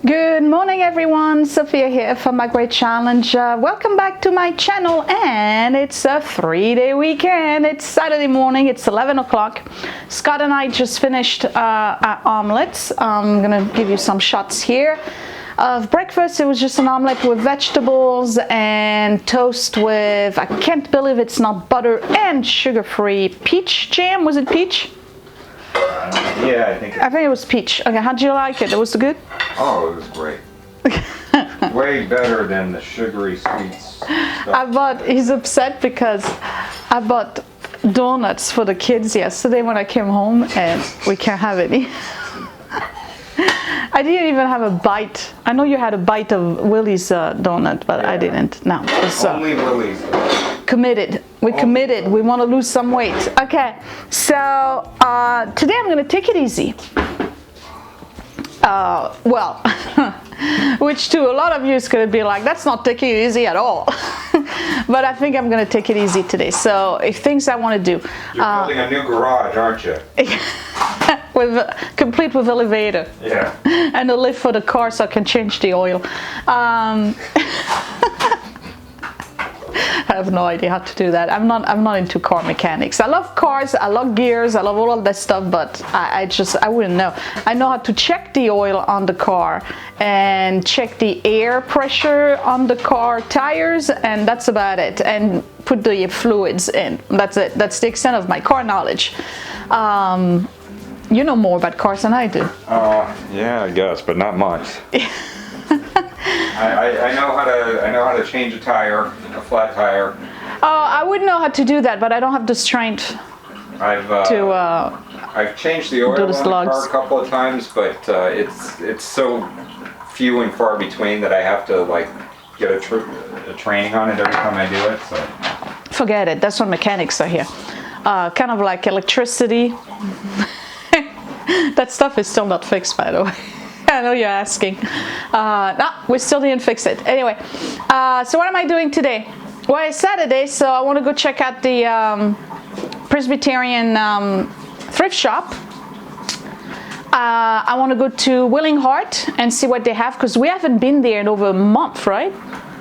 Good morning everyone, Sophia here for my great challenge. Welcome back to my channel, and it's a 3-day weekend. It's Saturday morning, it's 11 o'clock. Scott and I just finished our omelets. I'm gonna give you some shots here of breakfast. It was just an omelet with vegetables and toast with, I can't believe it's not butter, and sugar-free peach jam. Was it peach? Yeah, I think it was peach. Okay, how'd you like it? Was it good? Oh, it was great. Way better than the sugary sweets stuff. He's upset because I bought donuts for the kids yesterday when I came home and we can't have any. I didn't even have a bite. I know you had a bite of Willie's donut, but yeah. I didn't. No. Only Willie's. Committed. We're committed. We want to lose some weight. Okay, so today I'm going to take it easy. Well, which to a lot of you is going to be like, that's not taking it easy at all. But I think I'm going to take it easy today. So if things I want to do. You're building a new garage, aren't you? Complete with elevator. Yeah. And a lift for the car so I can change the oil. I have no idea how to do that. I'm not into car mechanics. I love cars, I love gears, I love all of that stuff, but I wouldn't know. I know how to check the oil on the car and check the air pressure on the car tires, and that's about it. And put the fluids in. That's it. That's the extent of my car knowledge. You know more about cars than I do. Yeah, I guess, but not much. I know how to change a tire, a flat tire. I would know how to do that, but I don't have the strength I've changed the oil on the car a couple of times, but it's so few and far between that I have to like get a training on it every time I do it. So forget it. That's what mechanics are here. Kind of like electricity. That stuff is still not fixed, by the way. I know you're asking. No, we still didn't fix it. Anyway, so what am I doing today? Well, it's Saturday, so I want to go check out the Presbyterian thrift shop. I want to go to Willing Heart and see what they have, because we haven't been there in over a month, right?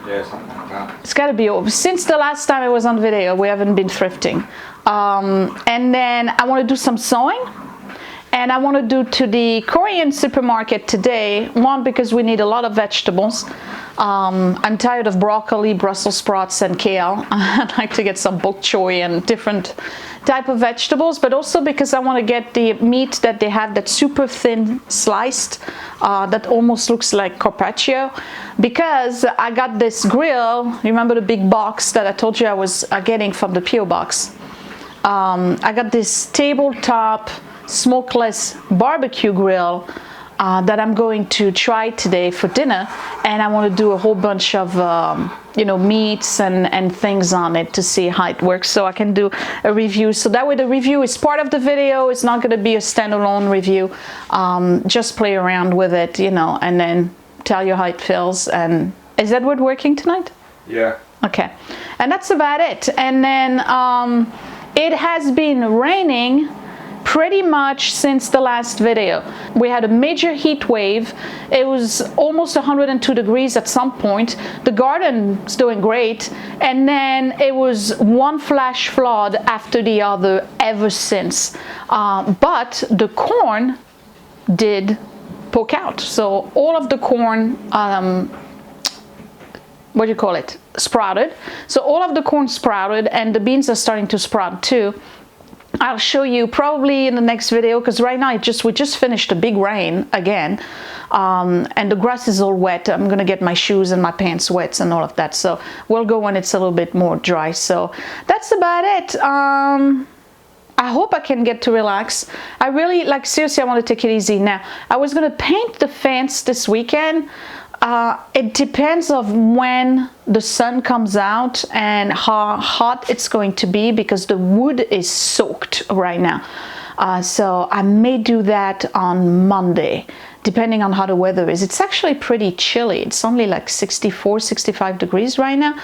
Yeah, something like that. It's got to be over. Since the last time I was on video, we haven't been thrifting. And then I want to do some sewing. And I want to do to the Korean supermarket today. One, because we need a lot of vegetables. I'm tired of broccoli, Brussels sprouts, and kale. I'd like to get some bok choy and different type of vegetables, but also because I want to get the meat that they have that's super thin sliced, that almost looks like carpaccio. Because I got this grill, remember the big box that I told you I was getting from the PO box? I got this tabletop smokeless barbecue grill that I'm going to try today for dinner, and I want to do a whole bunch of meats and things on it to see how it works, so I can do a review. So that way the review is part of the video. It's not going to be a standalone review. Just play around with it, and then tell you how it feels. And is Edward working tonight? Yeah. Okay, and that's about it. And then it has been raining pretty much since the last video. We had a major heat wave. It was almost 102 degrees at some point. The garden's doing great, and then it was one flash flood after the other ever since. But the corn did poke out. So all of the corn, what do you call it? Sprouted. So all of the corn sprouted, and the beans are starting to sprout too. I'll show you probably in the next video, because right now we just finished a big rain again, and the grass is all wet. I'm gonna get my shoes and my pants wet and all of that, so we'll go when it's a little bit more dry. So that's about it. I hope I can get to relax. I really, seriously, I want to take it easy now. I was gonna paint the fence this weekend. It depends on when the sun comes out and how hot it's going to be, because the wood is soaked right now. So I may do that on Monday. depending on how the weather is. It's actually pretty chilly. It's only like 64, 65 degrees right now.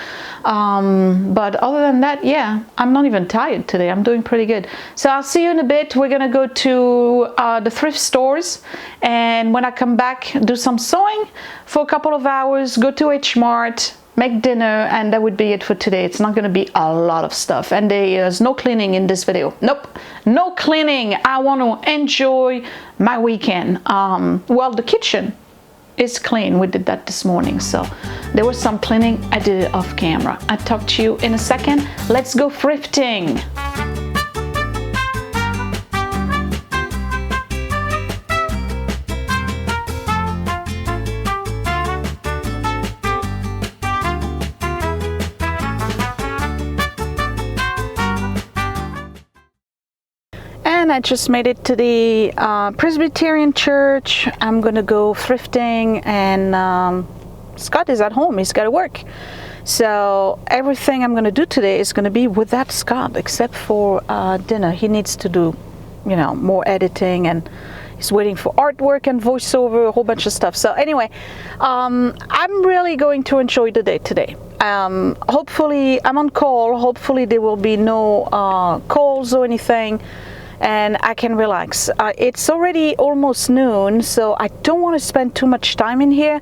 But other than that, yeah, I'm not even tired today. I'm doing pretty good. So I'll see you in a bit. We're gonna go to the thrift stores, and when I come back, do some sewing for a couple of hours, go to H Mart, make dinner, and that would be it for today. It's not going to be a lot of stuff, and there's no cleaning in this video. Nope, no cleaning. I want to enjoy my weekend. Well, the kitchen is clean. We did that this morning, so there was some cleaning. I did it off camera. I'll talk to you in a second. Let's go thrifting. And I just made it to the Presbyterian church. I'm gonna go thrifting, and Scott is at home. He's got to work. So everything I'm gonna do today is gonna be without Scott, except for dinner. He needs to do, you know, more editing, and he's waiting for artwork and voiceover, a whole bunch of stuff. So anyway, I'm really going to enjoy the day today. Hopefully, I'm on call. Hopefully there will be no calls or anything, and I can relax. It's already almost noon, so I don't want to spend too much time in here.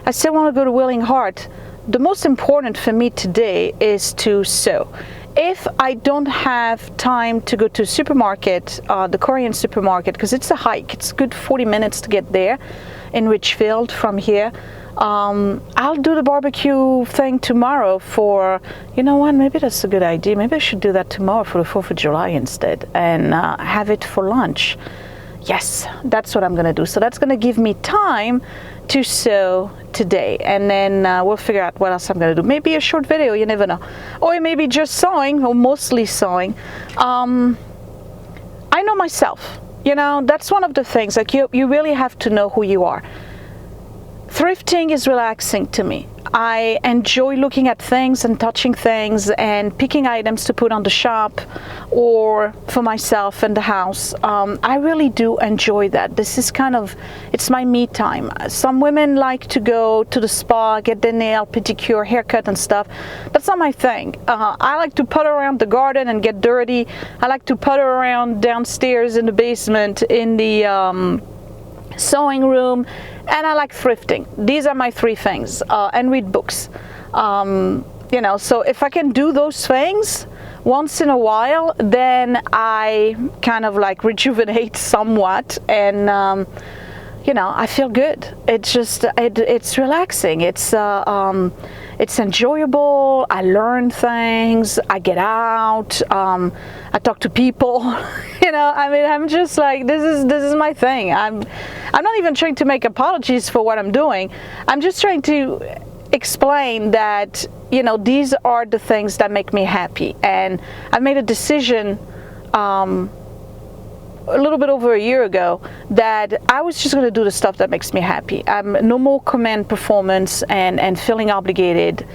I still want to go to Willing Heart. The most important for me today is to sew. If I don't have time to go to a supermarket, the Korean supermarket, because it's a hike, it's a good 40 minutes to get there in Richfield from here, I'll do the barbecue thing tomorrow for, you know what, maybe that's a good idea. Maybe I should do that tomorrow for the 4th of July instead, and have it for lunch. Yes, that's what I'm gonna do. So that's gonna give me time to sew today, and then we'll figure out what else I'm gonna do. Maybe a short video, you never know. Or maybe just sewing, or mostly sewing. I know myself, you know, that's one of the things, like you really have to know who you are. Thrifting is relaxing to me. I enjoy looking at things and touching things and picking items to put on the shop or for myself in the house. I really do enjoy that. This is kind of, it's my me time. Some women like to go to the spa, get their nail, pedicure, haircut and stuff. That's not my thing. I like to putter around the garden and get dirty. I like to putter around downstairs in the basement in the sewing room, and I like thrifting. These are my three things, and read books. You know, so if I can do those things once in a while, then I kind of like rejuvenate somewhat, and you know, I feel good. It's just, it's relaxing. It's enjoyable. I learn things. I get out. I talk to people. You know, I mean, I'm just like, this is my thing. I'm not even trying to make apologies for what I'm doing. I'm just trying to explain that, you know, these are the things that make me happy. And I made a decision a little bit over a year ago that I was just going to do the stuff that makes me happy. I'm no more command performance and feeling obligated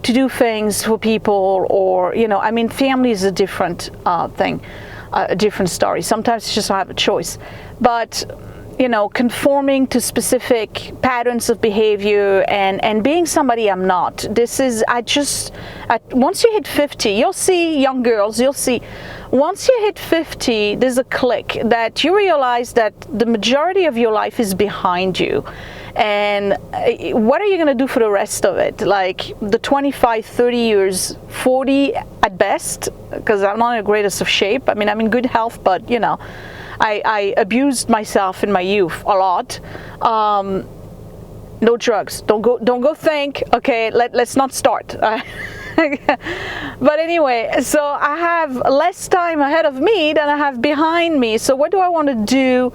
to do things for people, or, you know, I mean, family is a different thing, a different story. Sometimes it's just I have a choice, but you know, conforming to specific patterns of behavior and being somebody I'm not. This is, once you hit 50, you'll see young girls, you'll see, once you hit 50, there's a click that you realize that the majority of your life is behind you. And what are you going to do for the rest of it? Like the 25, 30 years, 40 at best, because I'm not in the greatest of shape. I mean, I'm in good health, but you know, I abused myself in my youth a lot. No drugs. Don't go think. Okay, let's not start. But anyway, so I have less time ahead of me than I have behind me. So what do I want to do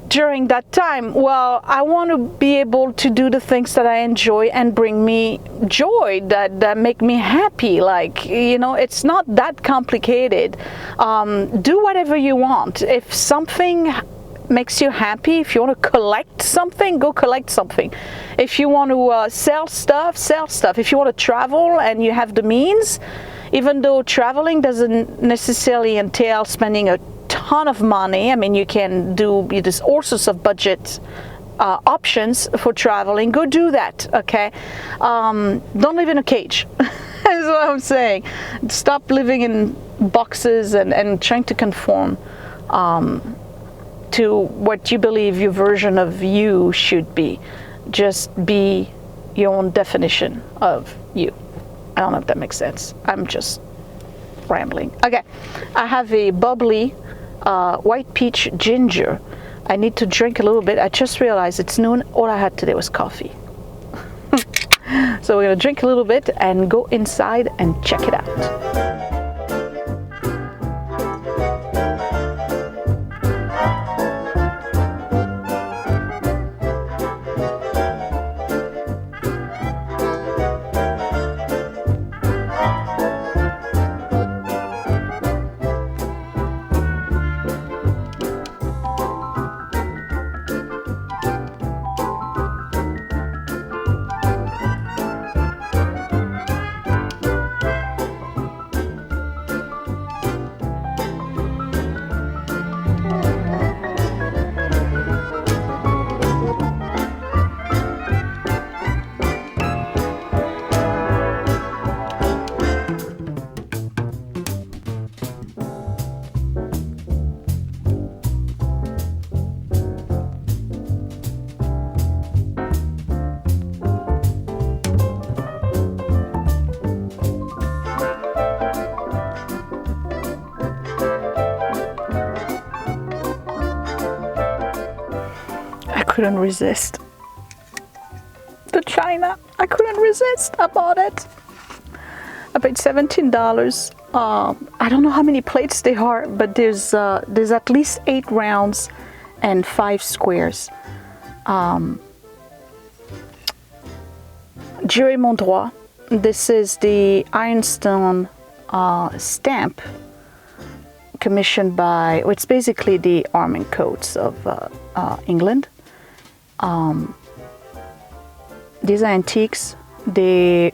during that time? Well, I want to be able to do the things that I enjoy and bring me joy, that make me happy. Like, you know, it's not that complicated. Do whatever you want. If something makes you happy, if you want to collect something, go collect something. If you want to sell stuff, sell stuff. If you want to travel and you have the means, even though traveling doesn't necessarily entail spending a ton of money. I mean, you can do, there's all sorts of budget options for traveling, go do that, okay? Don't live in a cage. That's what I'm saying. Stop living in boxes and trying to conform to what you believe your version of you should be. Just be your own definition of you. I don't know if that makes sense. I'm just rambling. Okay, I have a bubbly white peach ginger. I need to drink a little bit. I just realized it's noon. All I had today was coffee. So we're gonna drink a little bit and go inside and check it out. I couldn't resist. The china, I couldn't resist. I bought it. I paid $17. I don't know how many plates there are, but there's at least 8 rounds and 5 squares. Jury Mondroit. This is the ironstone stamp commissioned by, well, it's basically the arming coats of England. These are antiques. They,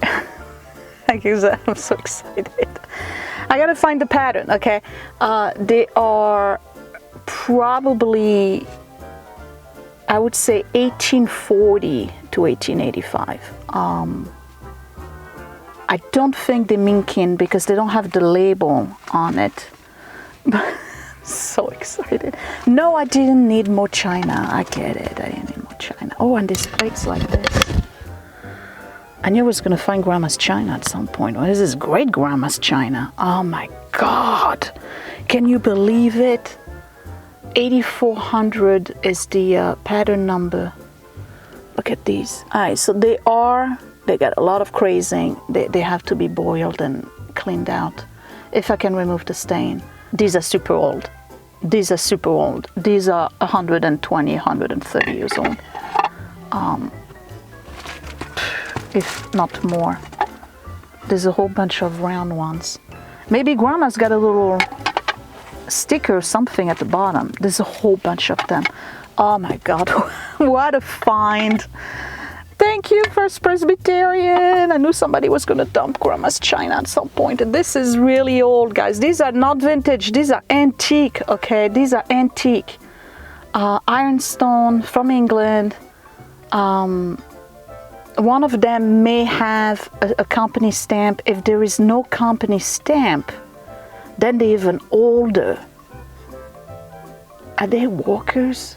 I'm so excited. I gotta find the pattern, okay? They are probably, I would say 1840 to 1885. I don't think they're minking because they don't have the label on it. So excited. No, I didn't need more china. I get it. I didn't need more china. Oh, and these plates like this. I knew I was going to find Grandma's china at some point. Well, this is great Grandma's china. Oh my God. Can you believe it? 8400 is the pattern number. Look at these. All right, so they got a lot of crazing. They have to be boiled and cleaned out. If I can remove the stain. These are super old. These are super old. These are 120, 130 years old. If not more. There's a whole bunch of round ones. Maybe Grandma's got a little sticker or something at the bottom. There's a whole bunch of them. Oh my God, what a find. Thank you, First Presbyterian. I knew somebody was gonna dump Grandma's china at some point. And this is really old, guys. These are not vintage, these are antique, okay? These are antique. Ironstone from England. One of them may have a company stamp. If there is no company stamp, then they're even older. Are they walkers?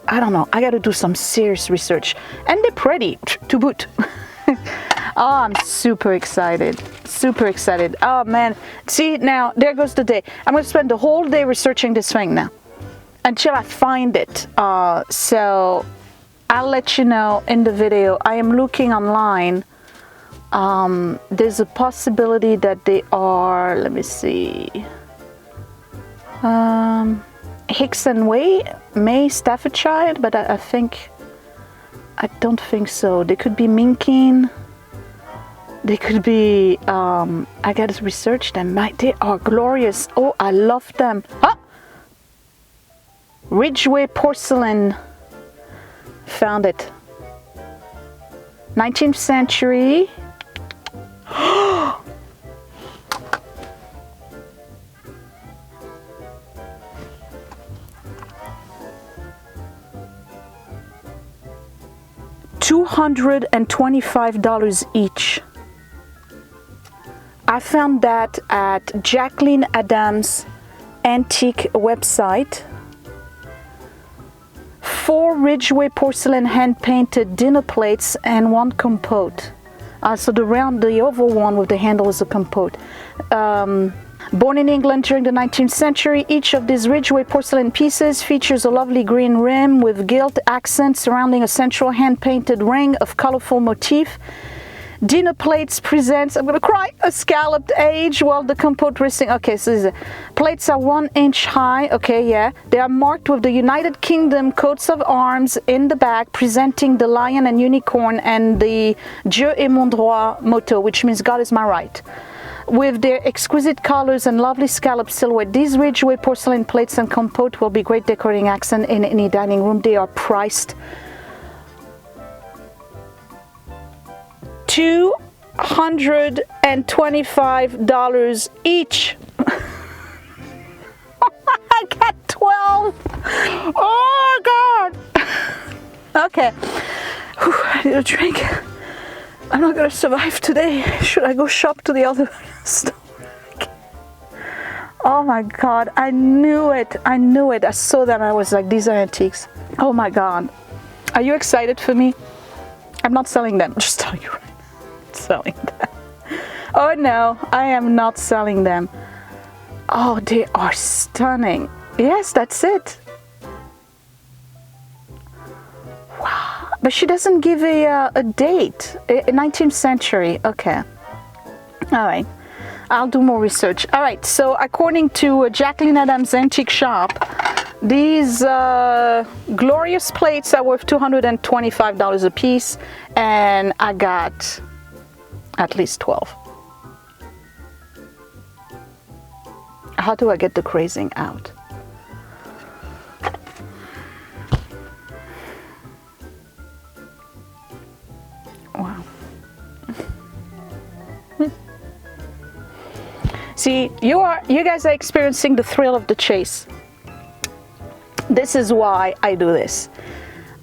I don't know. I got to do some serious research. And they're pretty to boot. Oh, I'm super excited. Super excited. Oh, man. See, now, there goes the day. I'm going to spend the whole day researching this thing now until I find it. So I'll let you know in the video. I am looking online. There's a possibility that they are, let me see. Hickson Way, May, Staffordshire, but I don't think so. They could be minking. They could be, I gotta research them. They are glorious. Oh, I love them. Ah! Ridgeway Porcelain. Found it. 19th century. $225 each. I found that at Jacqueline Adams' antique website. 4 Ridgeway porcelain hand-painted dinner plates and 1 compote. So the oval one with the handle is a compote. Born in England during the 19th century, each of these Ridgeway porcelain pieces features a lovely green rim with gilt accents surrounding a central hand-painted ring of colorful motif. Dinner plates presents, I'm gonna cry, a scalloped edge while the compote resting. Okay, so plates are 1 inch high. Okay, yeah. They are marked with the United Kingdom coats of arms in the back, presenting the lion and unicorn and the Dieu est mon droit motto, which means God is my right. With their exquisite colors and lovely scallop silhouette, these Ridgeway porcelain plates and compote will be great decorating accent in any dining room. They are priced $225 each. I got 12. Oh God. Okay. Whew, I need a drink. I'm not gonna survive today. Should I go shop to the other store? Oh my God, I knew it. I knew it. I saw them. I was like, these are antiques. Oh my God. Are you excited for me? I'm not selling them. Just tell you right. Selling them. Oh no, I am not selling them. Oh, they are stunning. Yes, that's it. Wow. But she doesn't give a date. 19th century. Okay. All right. I'll do more research. All right. So according to Jacqueline Adams' antique shop, these glorious plates are worth $225 a piece, and I got at least 12. How do I get the crazing out? Wow. See, you guys are experiencing the thrill of the chase. This is why I do this.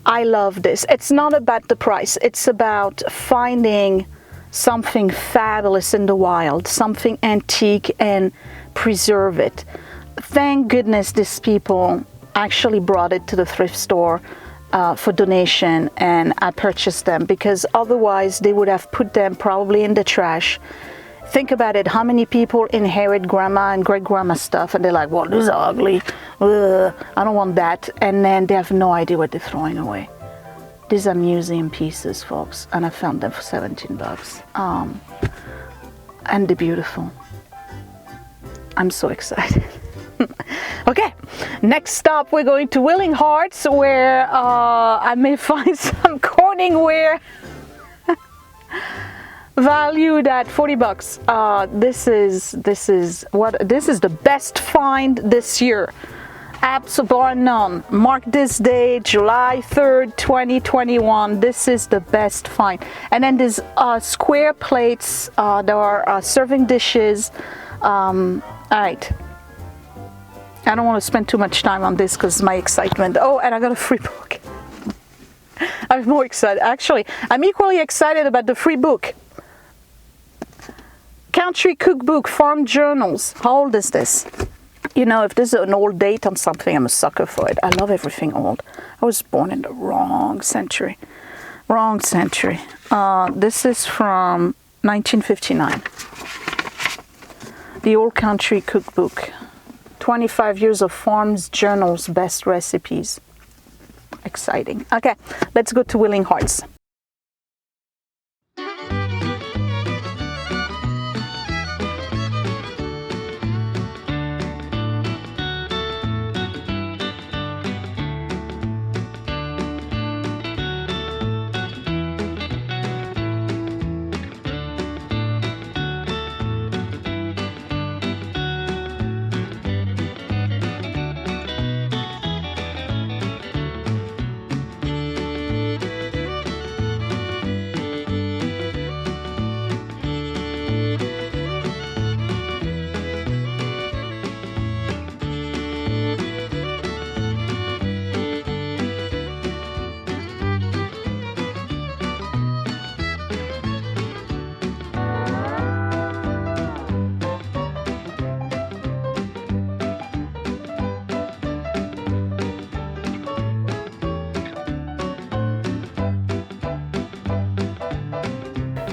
I love this. It's not about the price. It's about finding something fabulous in the wild, something antique, and preserve it. Thank goodness these people actually brought it to the thrift store for donation, and I purchased them, because otherwise they would have put them probably in the trash. Think about it, how many people inherit grandma and great grandma stuff and they're like, well, these are ugly, ugh, I don't want that, and then they have no idea what they're throwing away. These are museum pieces, folks, and I found them for 17 bucks. And they're beautiful. I'm so excited. Okay, next stop we're going to Willing Hearts, where I may find some Corningware valued at 40 bucks. This is the best find this year. Absolutely none. Mark this day, July 3rd, 2021. This is the best find. And then there's square plates. There are serving dishes. All right. I don't want to spend too much time on this because my excitement. Oh, and I got a free book. I'm more excited. Actually, I'm equally excited about the free book. Country Cookbook, Farm Journals. How old is this? You know, if there's an old date on something, I'm a sucker for it. I love everything old. I was born in the wrong century. Wrong century. This is from 1959. The Old Country Cookbook. 25 years of Farms Journals, best recipes. Exciting. Okay, let's go to Willing Hearts.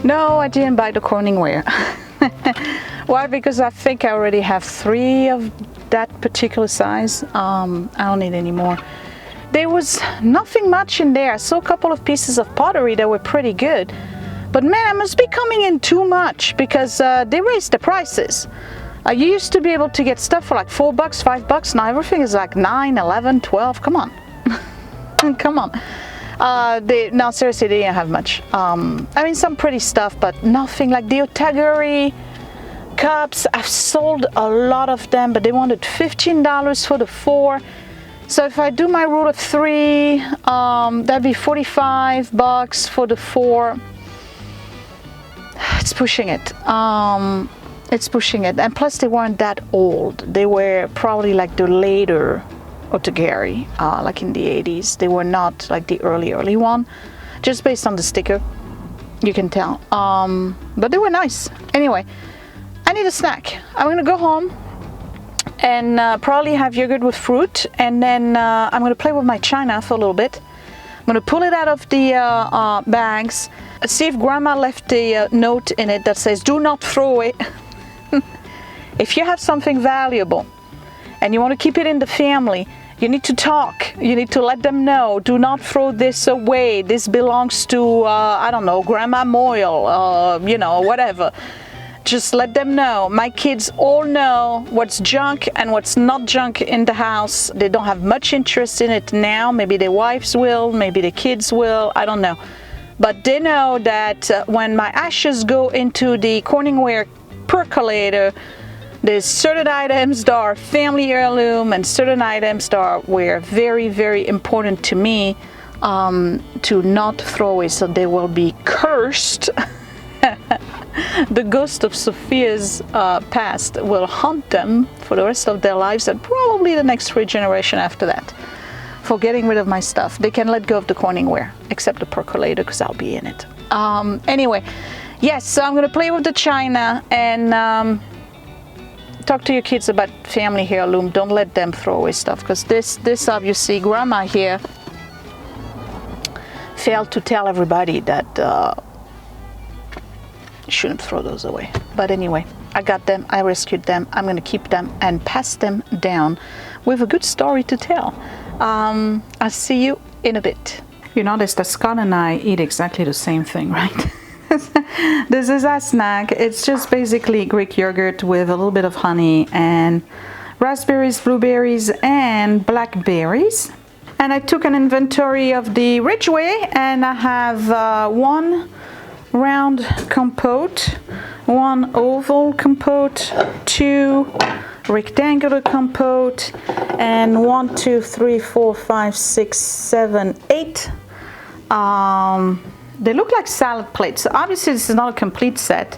No, I didn't buy the Corningware. Why? Because I think I already have 3 of that particular size. I don't need any more. There was nothing much in there. I saw a couple of pieces of pottery that were pretty good. But man, I must be coming in too much because they raised the prices. You used to be able to get stuff for like $4, $5. Now everything is like 9, 11, 12. Come on. Come on. No, seriously, they didn't have much. I mean, some pretty stuff, but nothing like the Otaguri cups. I've sold a lot of them, but they wanted $15 for the 4. So if I do my rule of 3, that'd be $45 for the 4. It's pushing it. It's pushing it. And plus they weren't that old. They were probably like the later Otaguri, like in the 80s. They were not like the early one. Just based on the sticker, you can tell. But they were nice. Anyway, I need a snack. I'm gonna go home and probably have yogurt with fruit, and then I'm gonna play with my china for a little bit. I'm gonna pull it out of the bags, see if Grandma left a note in it that says do not throw it. If you have something valuable and you want to keep it in the family, you need to talk. You need to let them know, do not throw this away. This belongs to, I don't know, Grandma Moyle, you know, whatever. Just let them know. My kids all know what's junk and what's not junk in the house. They don't have much interest in it now. Maybe their wives will, maybe the kids will, I don't know. But they know that when my ashes go into the Corningware percolator, there's certain items that are family heirloom and certain items that were very, very important to me to not throw away, so they will be cursed. The ghost of Sophia's past will haunt them for the rest of their lives and probably the next 3 generations after that for getting rid of my stuff. They can let go of the Corningware, except the percolator, because I'll be in it. Anyway, yes, so I'm going to play with the china and talk to your kids about family heirloom. Don't let them throw away stuff, because this obviously Grandma here failed to tell everybody that you shouldn't throw those away. But anyway, I got them, I rescued them, I'm going to keep them and pass them down with a good story to tell. I'll see you in a bit. You notice that Scott and I eat exactly the same thing, right? This is our snack. It's just basically Greek yogurt with a little bit of honey and raspberries, blueberries, and blackberries. And I took an inventory of the Ridgeway, and I have 1 round compote, 1 oval compote, 2 rectangular compote, and 1, 2, 3, 4, 5, 6, 7, 8. They look like salad plates. So obviously this is not a complete set.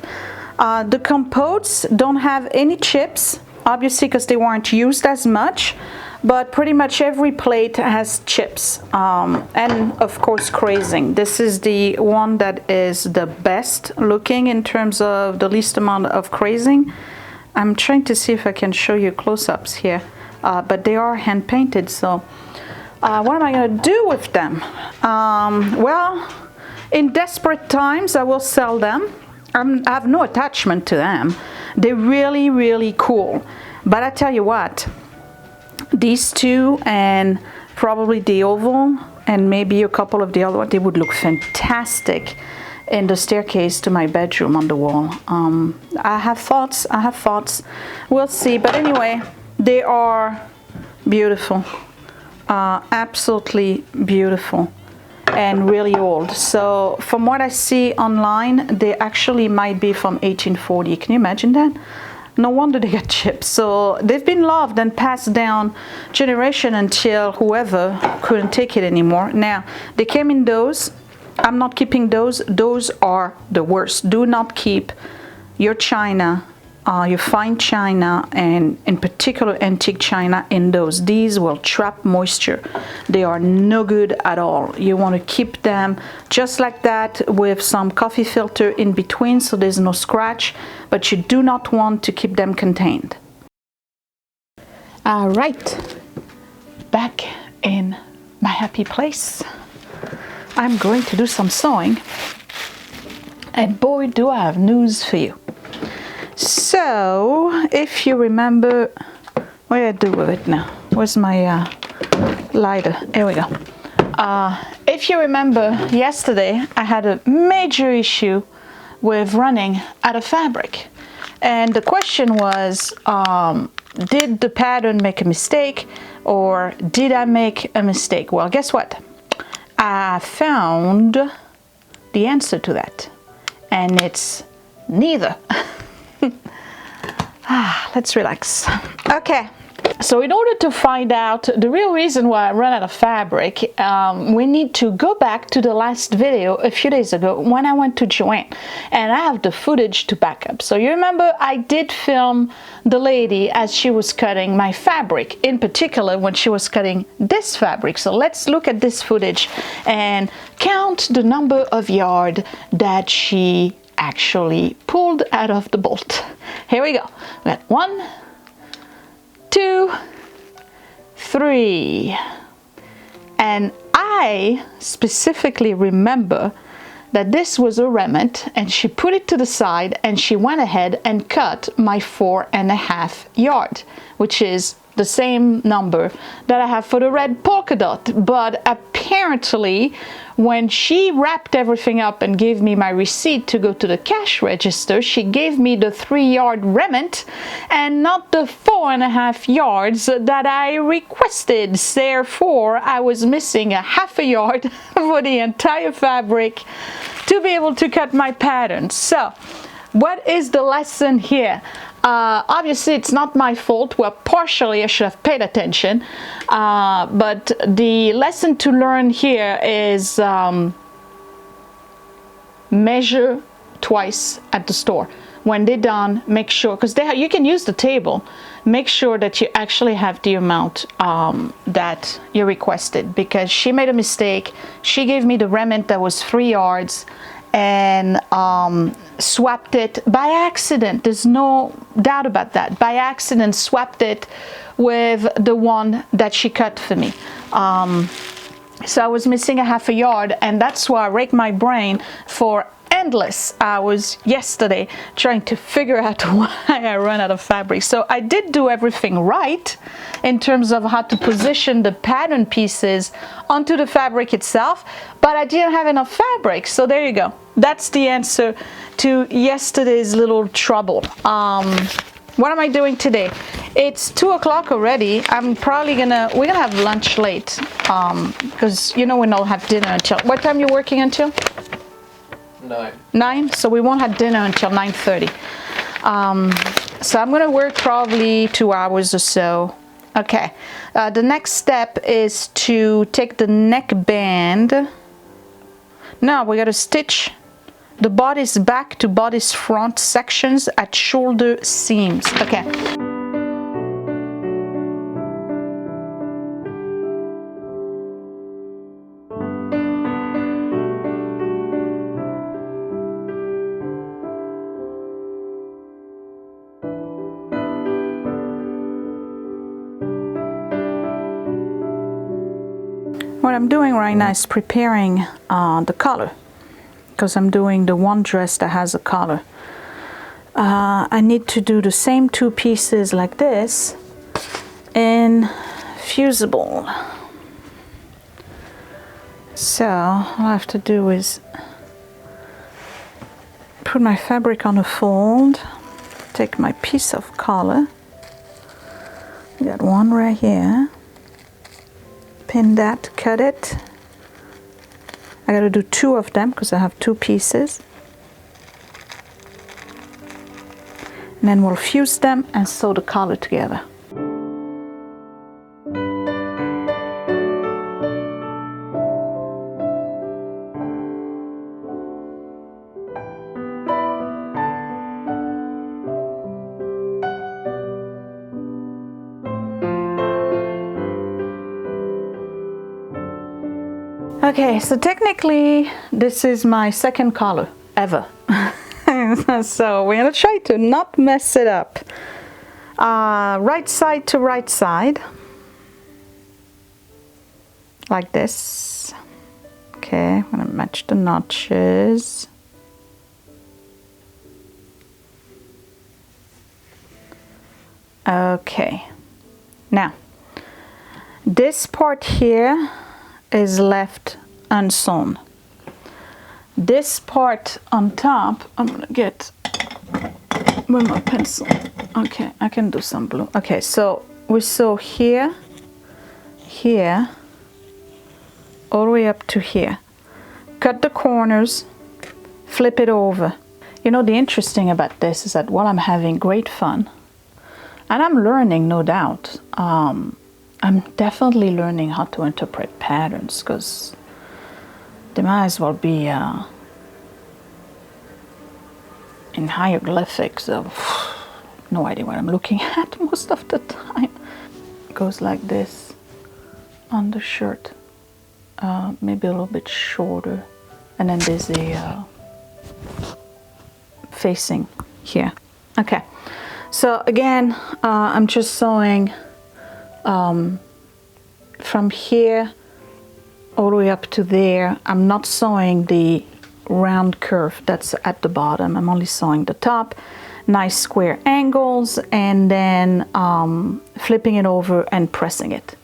The compotes don't have any chips, obviously because they weren't used as much, but pretty much every plate has chips, and of course crazing. This is the one that is the best looking in terms of the least amount of crazing. I'm trying to see if I can show you close-ups here, but they are hand painted, so what am I going to do with them? Well, in desperate times I will sell them. I have no attachment to them. They're really, really cool. But I tell you what, these 2 and probably the oval and maybe a couple of the other ones, they would look fantastic in the staircase to my bedroom on the wall. I have thoughts. We'll see. But anyway, they are beautiful. Absolutely beautiful. And really old. So from what I see online, they actually might be from 1840. Can you imagine that? No wonder they got chips. So they've been loved and passed down generation until whoever couldn't take it anymore. Now, they came in those. I'm not keeping those. Those are the worst. Do not keep your china, your fine china, and in particular antique china in those. These will trap moisture. They are no good at all. You want to keep them just like that with some coffee filter in between so there's no scratch, but you do not want to keep them contained. All right, back in my happy place. I'm going to do some sewing. And boy, do I have news for you. So, if you remember, what do I do with it now? Where's my lighter? Here we go. If you remember, yesterday I had a major issue with running out of fabric. And the question was, did the pattern make a mistake, or did I make a mistake? Well, guess what? I found the answer to that. And it's neither. Let's relax. Okay, so in order to find out the real reason why I run out of fabric, we need to go back to the last video a few days ago when I went to Joanne, and I have the footage to back up. So you remember I did film the lady as she was cutting my fabric, in particular when she was cutting this fabric. So let's look at this footage and count the number of yard that she actually pulled out of the bolt. Here we go. We got 1, 2, 3. And I specifically remember that this was a remnant, and she put it to the side and she went ahead and cut my 4.5 yard, which is the same number that I have for the red polka dot. But apparently when she wrapped everything up and gave me my receipt to go to the cash register, she gave me the 3-yard remnant and not the 4.5 yards that I requested. Therefore, I was missing 1/2 yard for the entire fabric to be able to cut my pattern. So what is the lesson here? Obviously it's not my fault. Well, partially I should have paid attention, but the lesson to learn here is measure twice at the store. When they're done, make sure, because you can use the table, make sure that you actually have the amount that you requested, because she made a mistake. She gave me the remnant that was 3 yards and swapped it by accident. There's no doubt about that. By accident swapped it with the one that she cut for me. So I was missing 1/2 yard, and that's why I racked my brain for endless hours yesterday trying to figure out why I ran out of fabric. So I did do everything right in terms of how to position the pattern pieces onto the fabric itself, but I didn't have enough fabric. So there you go. That's the answer to yesterday's little trouble. What am I doing today? It's 2 o'clock already. We're gonna have lunch late, because you know we don't have dinner until, what time you working until? 9. 9, so we won't have dinner until 9:30. So I'm gonna work probably 2 hours or so. Okay, the next step is to take the neckband. Now we gotta stitch the bodice back to bodice front sections at shoulder seams. Okay. What I'm doing right now is preparing the collar, because I'm doing the one dress that has a collar. I need to do the same 2 pieces like this in fusible. So all I have to do is put my fabric on a fold, take my piece of collar, I got one right here, pin that, cut it. I gotta do 2 of them because I have 2 pieces. And then we'll fuse them and sew the collar together. Okay, so technically this is my second collar ever. So we're gonna try to not mess it up. Right side to right side, like this. Okay, I'm gonna match the notches. Okay, now this part here is left unsewn. This part on top, I'm gonna get with my pencil. Okay, I can do some blue. Okay, so we sew here, here, all the way up to here. Cut the corners, flip it over. You know, the interesting about this is that while I'm having great fun, and I'm learning, no doubt, I'm definitely learning how to interpret patterns, because they might as well be in hieroglyphics of no idea what I'm looking at most of the time. It goes like this on the shirt, maybe a little bit shorter, and then there's a facing here. Okay, so again, I'm just sewing from here all the way up to there. I'm not sewing the round curve that's at the bottom. I'm only sewing the top, nice square angles, and then flipping it over and pressing it.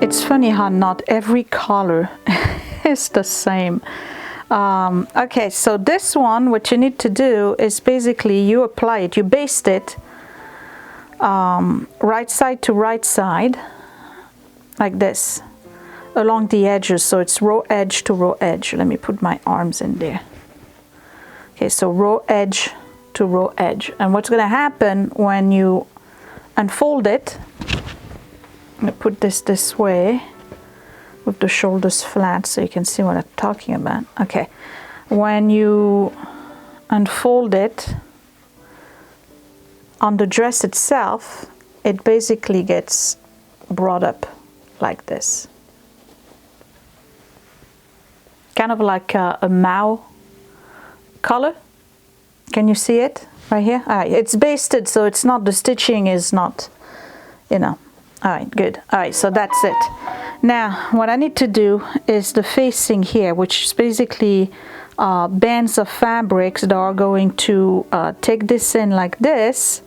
It's funny how not every color is the same. Okay, so this one, what you need to do is basically you apply it, you baste it right side to right side, like this, along the edges, so it's raw edge to raw edge. Let me put my arms in there. Okay, so raw edge to raw edge. And what's going to happen when you unfold it, I'm going to put this way with the shoulders flat so you can see what I'm talking about. Okay, when you unfold it on the dress itself, it basically gets brought up like this. Kind of like a mauve color. Can you see it right here? All right, it's basted, so it's not, the stitching is not, you know. All right, good. All right, so that's it. Now, what I need to do is the facing here, which is basically bands of fabrics that are going to take this in like this,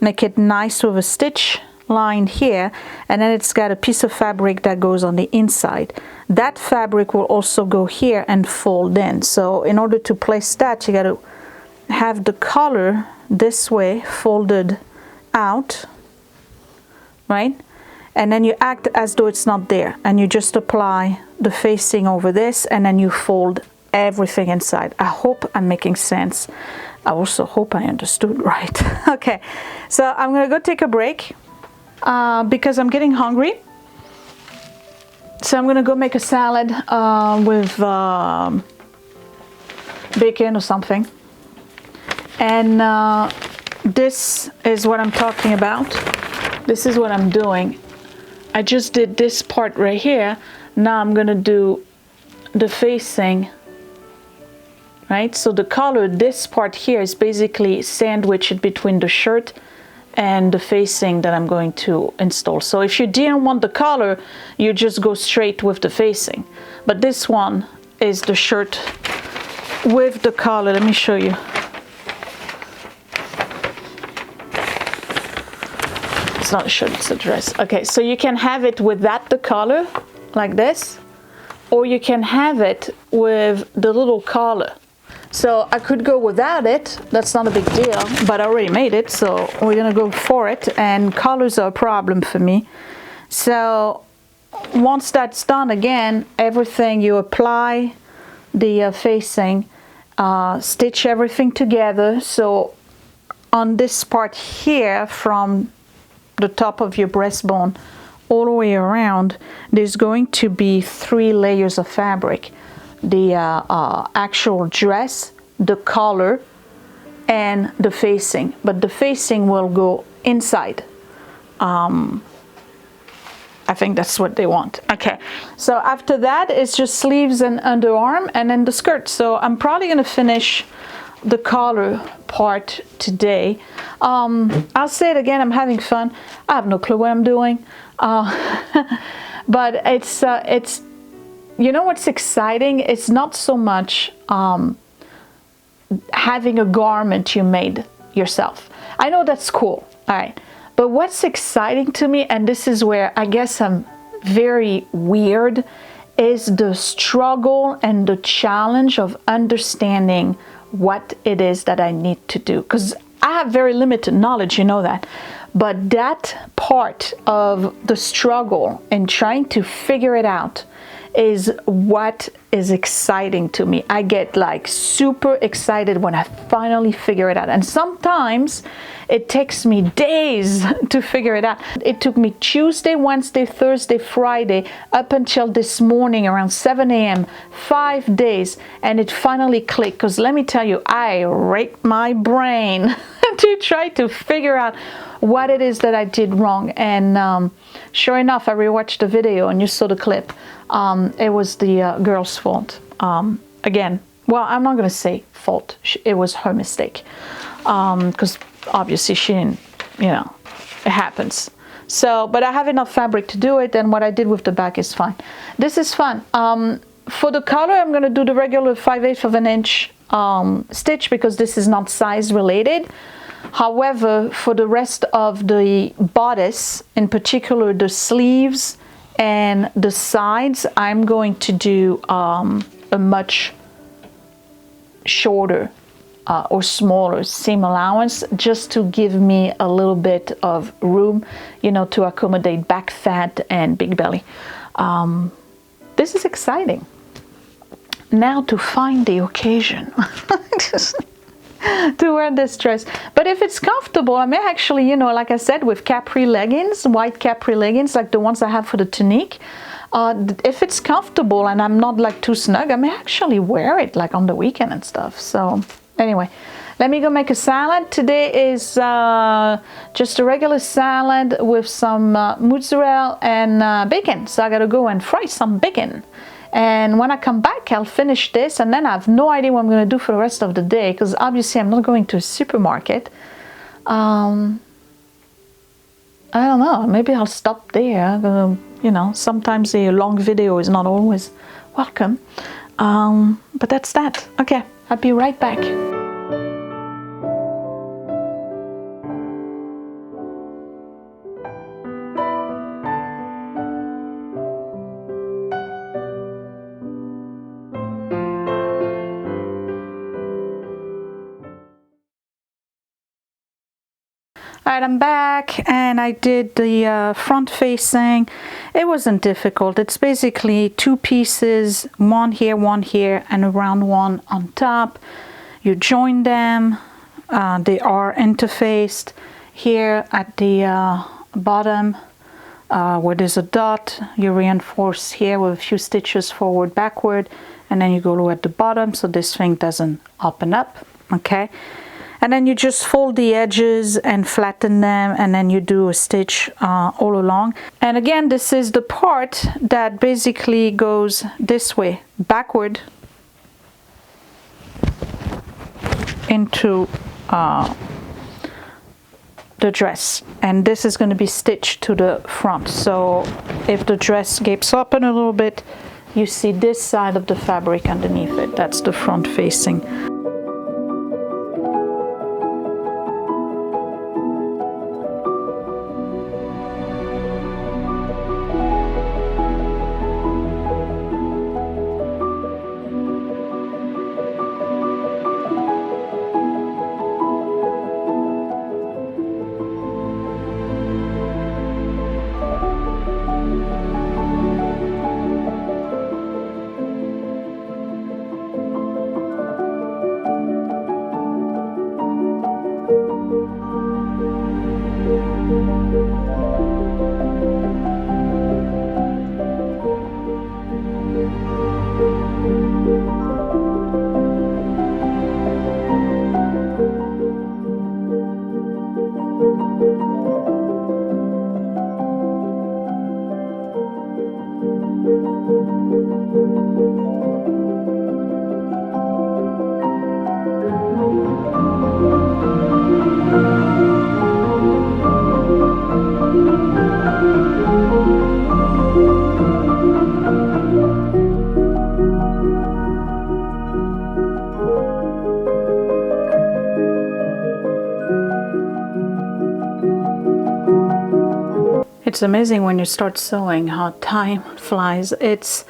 make it nice with a stitch line here, and then it's got a piece of fabric that goes on the inside. That fabric will also go here and fold in. So in order to place that, you got to have the color this way folded out, right? And then you act as though it's not there, and you just apply the facing over this, and then you fold everything inside. I hope I'm making sense. I also hope I understood right. Okay, so I'm gonna go take a break because I'm getting hungry. So I'm gonna go make a salad with bacon or something. And this is what I'm talking about. This is what I'm doing. I just did this part right here. Now I'm gonna do the facing, right? So the color, this part here is basically sandwiched between the shirt and the facing that I'm going to install. So if you didn't want the color, you just go straight with the facing. But this one is the shirt with the color. Let me show you. It's not a shirt, it's a dress. Okay, so you can have it with that, the collar, like this, or you can have it with the little collar. So I could go without it, that's not a big deal, but I already made it, so we're gonna go for it. And colors are a problem for me. So once that's done, again, everything you apply the facing, stitch everything together. So on this part here, from the top of your breastbone all the way around, there's going to be 3 layers of fabric. The actual dress, the collar, and the facing. But the facing will go inside. I think that's what they want. Okay, so after that, it's just sleeves and underarm, and then the skirt. So I'm probably gonna finish the collar part today. I'll say it again, I'm having fun. I have no clue what I'm doing. But it's, you know what's exciting? It's not so much having a garment you made yourself. I know that's cool, all right. But what's exciting to me, and this is where I guess I'm very weird, is the struggle and the challenge of understanding what it is that I need to do. Because I have very limited knowledge, you know that. But that part of the struggle and trying to figure it out is what is exciting to me. I get like super excited when I finally figure it out. And sometimes it takes me days to figure it out. It took me Tuesday, Wednesday, Thursday, Friday, up until this morning around 7 a.m., 5 days, and it finally clicked. Because let me tell you, I raked my brain to try to figure out what it is that I did wrong. And sure enough, I rewatched the video and you saw the clip. It was the girl's fault. Again, well, I'm not going to say fault. It was her mistake. Because obviously she didn't, you know, it happens. So, but I have enough fabric to do it, and what I did with the back is fine. This is fun. For the collar, I'm going to do the regular 5/8 of an inch stitch because this is not size related. However, for the rest of the bodice, in particular the sleeves and the sides, I'm going to do a much shorter or smaller seam allowance, just to give me a little bit of room, you know, to accommodate back fat and big belly. This is exciting. Now to find the occasion to wear this dress. But if it's comfortable, I may actually, you know, like I said, with capri leggings, white capri leggings, like the ones I have for the tunique, if it's comfortable and I'm not like too snug, I may actually wear it like on the weekend and stuff. So anyway, let me go make a salad. Today is just a regular salad with some mozzarella and bacon. So I gotta go and fry some bacon. And when I come back, I'll finish this, and then I have no idea what I'm gonna do for the rest of the day, because obviously I'm not going to a supermarket. I don't know, maybe I'll stop there. You know, sometimes a long video is not always welcome. But that's that. Okay, I'll be right back. Alright, I'm back, and I did the front facing. It wasn't difficult. It's basically 2 pieces, one here, and a round one on top. You join them. They are interfaced. Here at the bottom, where there's a dot, you reinforce here with a few stitches forward, backward, and then you go at the bottom so this thing doesn't open up, okay? And then you just fold the edges and flatten them, and then you do a stitch all along. And again, this is the part that basically goes this way, backward into the dress. And this is going to be stitched to the front. So if the dress gapes open a little bit, you see this side of the fabric underneath it. That's the front facing. It's amazing when you start sewing how time flies. It's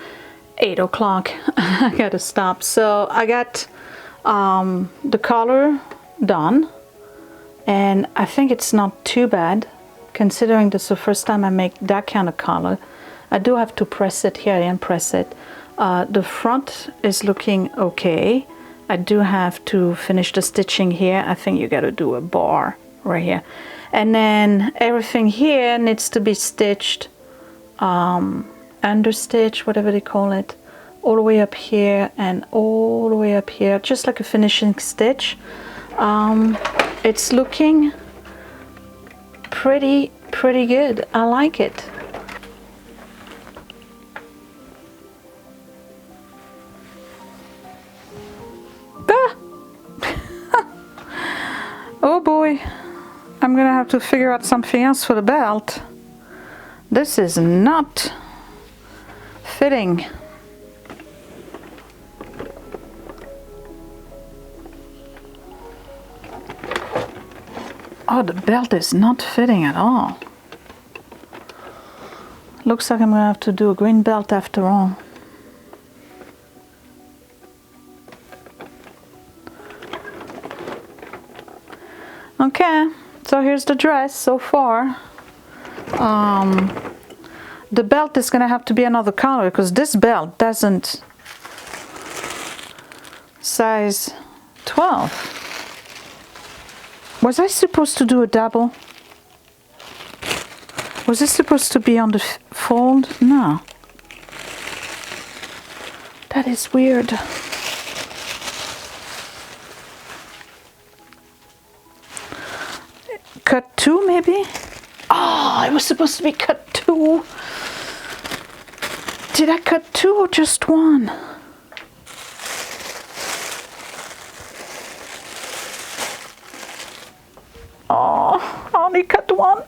8 o'clock. I gotta stop. So I got the collar done, and I think it's not too bad considering this is the first time I make that kind of collar. I do have to press it here and press it. The front is looking okay. I do have to finish the stitching here. I think you got to do a bar right here, and then everything here needs to be stitched, understitch, whatever they call it, all the way up here and all the way up here, just like a finishing stitch. It's looking pretty good. I like it. Oh boy, I'm gonna have to figure out something else for the belt. This is not fitting. Oh, the belt is not fitting at all. Looks like I'm gonna have to do a green belt after all. Okay, so here's the dress so far. The belt is gonna have to be another color because this belt doesn't size 12. Was I supposed to do a double? Was this supposed to be on the fold? No. That is weird. Cut 2 maybe? Oh, it was supposed to be cut 2. Did I cut 2 or just 1? Oh, I only cut 1.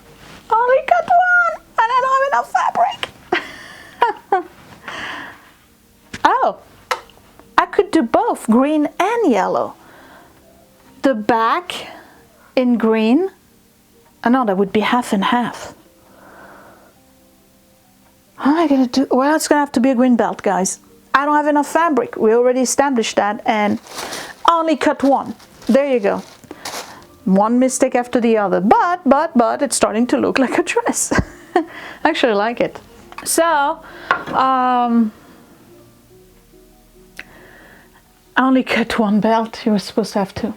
Only cut 1. And I don't have enough fabric. Oh, I could do both green and yellow. The back in green. I know that would be half and half. How am I gonna do? Well, it's gonna have to be a green belt, guys. I don't have enough fabric. We already established that, and only cut 1. There you go. One mistake after the other, but it's starting to look like a dress. I actually like it. So, I only cut 1 belt. You were supposed to have 2.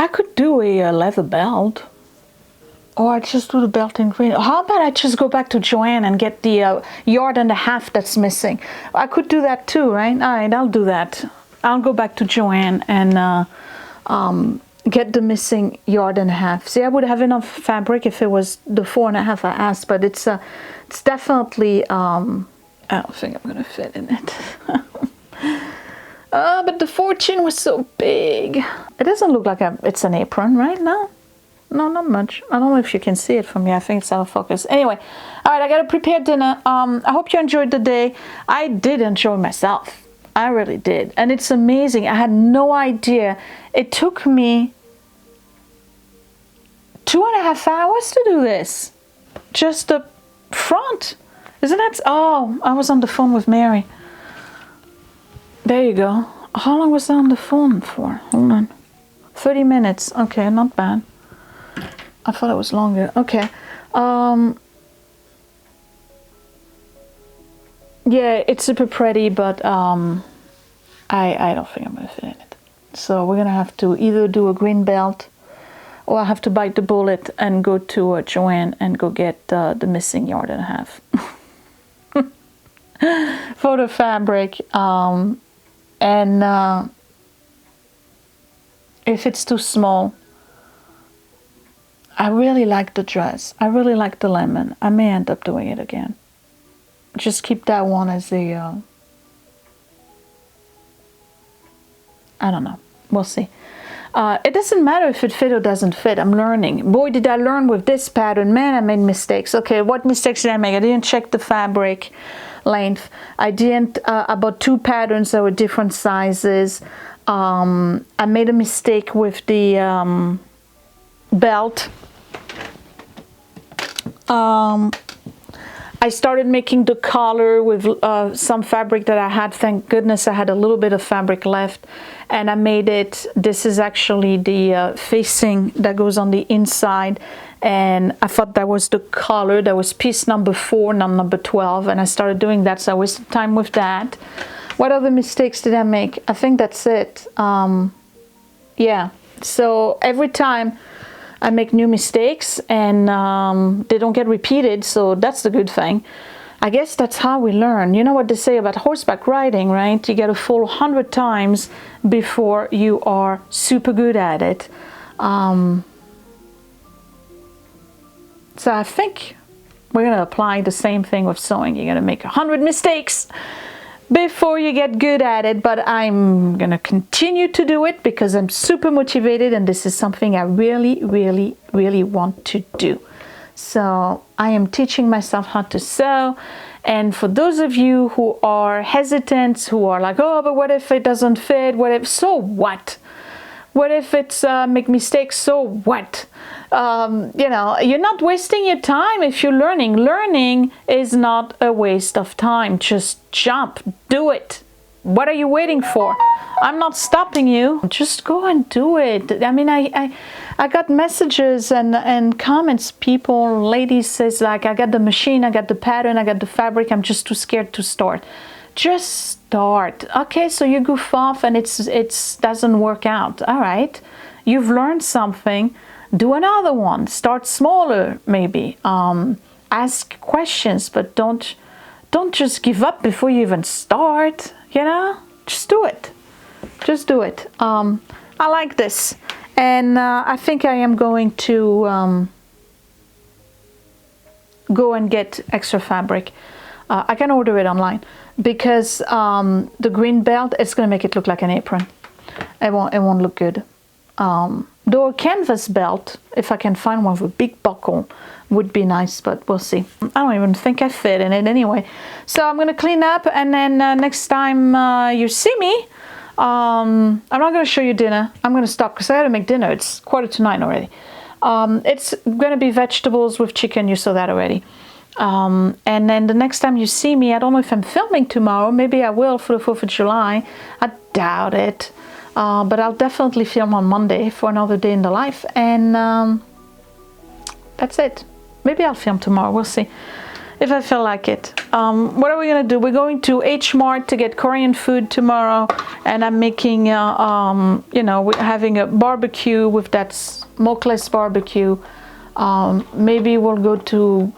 I could do a leather belt, or I just do the belt in green. How about I just go back to Joanne and get the yard and a half that's missing? I could do that too, right? All right, I'll do that. I'll go back to Joanne and get the missing yard and a half. See, I would have enough fabric if it was the 4.5 I asked, but it's definitely, I don't think I'm gonna fit in it. But the fortune was so big. It doesn't look like it's an apron, right? No, not much. I don't know if you can see it from here. I think it's out of focus. Anyway, all right, I gotta prepare dinner. I hope you enjoyed the day. I did enjoy myself. I really did. And it's amazing. I had no idea. It took me 2.5 hours to do this. Just the front. Isn't that? Oh, I was on the phone with Mary. There you go. How long was I on the phone for? Hold on. 30 minutes. Okay, not bad. I thought it was longer. Okay. Yeah, it's super pretty, but I don't think I'm gonna fit in it. So we're gonna have to either do a green belt, or I have to bite the bullet and go to Joanne and go get the missing yard and a half for the fabric. And if it's too small, I really like the dress. I really like the lemon. I may end up doing it again. Just keep that one as the, I don't know. We'll see. It doesn't matter if it fit or doesn't fit. I'm learning. Boy, did I learn with this pattern. Man, I made mistakes. Okay, what mistakes did I make? I didn't check the fabric length. I didn't, I bought 2 patterns that were different sizes. I made a mistake with the belt. I started making the collar with some fabric that I had. Thank goodness I had a little bit of fabric left, and I made it. This is actually the facing that goes on the inside, and I thought that was the collar. That was piece number 4, not number 12, and I started doing that, so I wasted time with that. What other mistakes did I make? I think that's it. Yeah, so every time I make new mistakes, and they don't get repeated, so that's the good thing. I guess that's how we learn. You know what they say about horseback riding, right? You gotta fall 100 times before you are super good at it. So I think we're gonna apply the same thing with sewing. You're gonna make 100 mistakes before you get good at it, but I'm gonna continue to do it because I'm super motivated, and this is something I really, really, really want to do. So I am teaching myself how to sew, and for those of you who are hesitant, who are like, oh, but what if it doesn't fit? What if? So what? What if it's make mistakes? So what? You know, you're not wasting your time if you're learning. Learning is not a waste of time. Just jump, do it. What are you waiting for? I'm not stopping you. Just go and do it. I mean, I got messages and comments. People, ladies says like, I got the machine, I got the pattern, I got the fabric. I'm just too scared to start. Just start. Okay, so you goof off and it's doesn't work out. All right, you've learned something. Do another one. Start smaller, maybe. Ask questions, but don't just give up before you even start. You know, just do it. Just do it. I like this, and I think I am going to go and get extra fabric. I can order it online because the green belt, it's going to make it look like an apron. It won't look good. Though a canvas belt, if I can find one with a big buckle, would be nice, but we'll see. I don't even think I fit in it anyway. So I'm going to clean up, and then next time you see me, I'm not going to show you dinner. I'm going to stop because I got to make dinner. It's 8:45 already. It's going to be vegetables with chicken. You saw that already. And then the next time you see me, I don't know if I'm filming tomorrow. Maybe I will for the 4th of July. I doubt it. But I'll definitely film on Monday for another day in the life. And that's it. Maybe I'll film tomorrow. We'll see if I feel like it. What are we going to do? We're going to H Mart to get Korean food tomorrow. And I'm making, you know, we're having a barbecue with that smokeless barbecue. Maybe we'll go to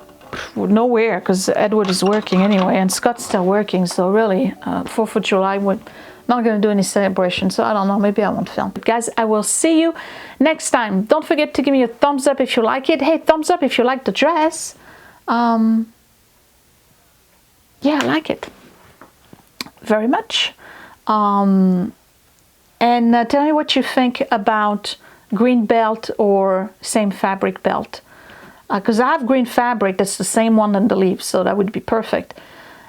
nowhere because Edward is working anyway. And Scott's still working. So really, 4th of July would... Not going to do any celebration, so I don't know, maybe I won't film. But guys, I will see you next time. Don't forget to give me a thumbs up if you like it. Hey, thumbs up if you like the dress. Yeah, I like it very much. And tell me what you think about green belt or same fabric belt, because I have green fabric that's the same one in the leaves, so that would be perfect.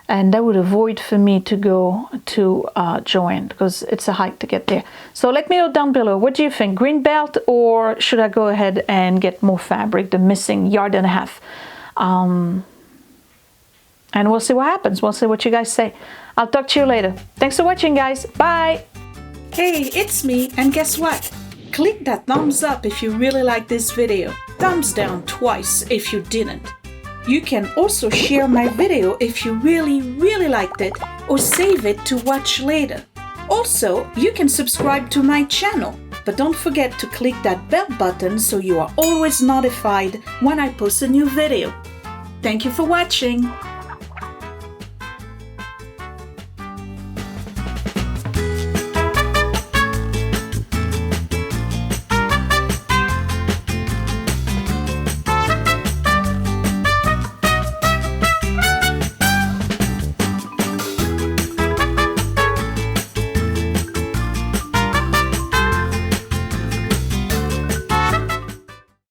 And that would avoid for me to go to Joann because it's a hike to get there. So let me know down below. What do you think? Green belt, or should I go ahead and get more fabric, the missing 1.5 yards? And we'll see what happens. We'll see what you guys say. I'll talk to you later. Thanks for watching, guys. Bye. Hey, it's me, and guess what? Click that thumbs up if you really like this video. Thumbs down twice if you didn't. You can also share my video if you really liked it, or save it to watch later. Also, you can subscribe to my channel, but don't forget to click that bell button so you are always notified when I post a new video. Thank you for watching.